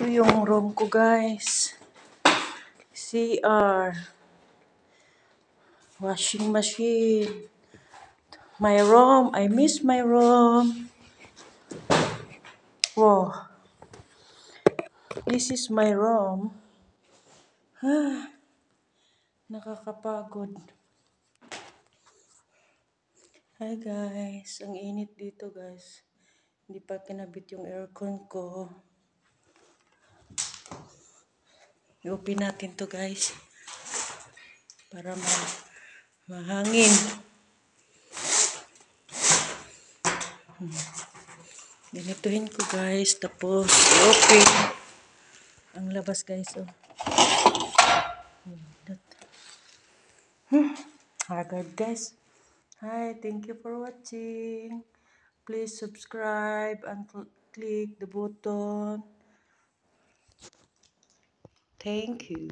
Ito yung room ko, guys. CR. Washing machine. My room. I miss my room. Wow. This is my room. Nakakapagod. Hi guys. Ang init dito, guys. Hindi pa kinabit yung aircon ko. I-open natin to, guys. Para mahangin. Ganituhin ko, guys. Tapos i-open ang labas, guys. Oh. Haggard, guys. Hi, thank you for watching. Please subscribe and click the button. Thank you.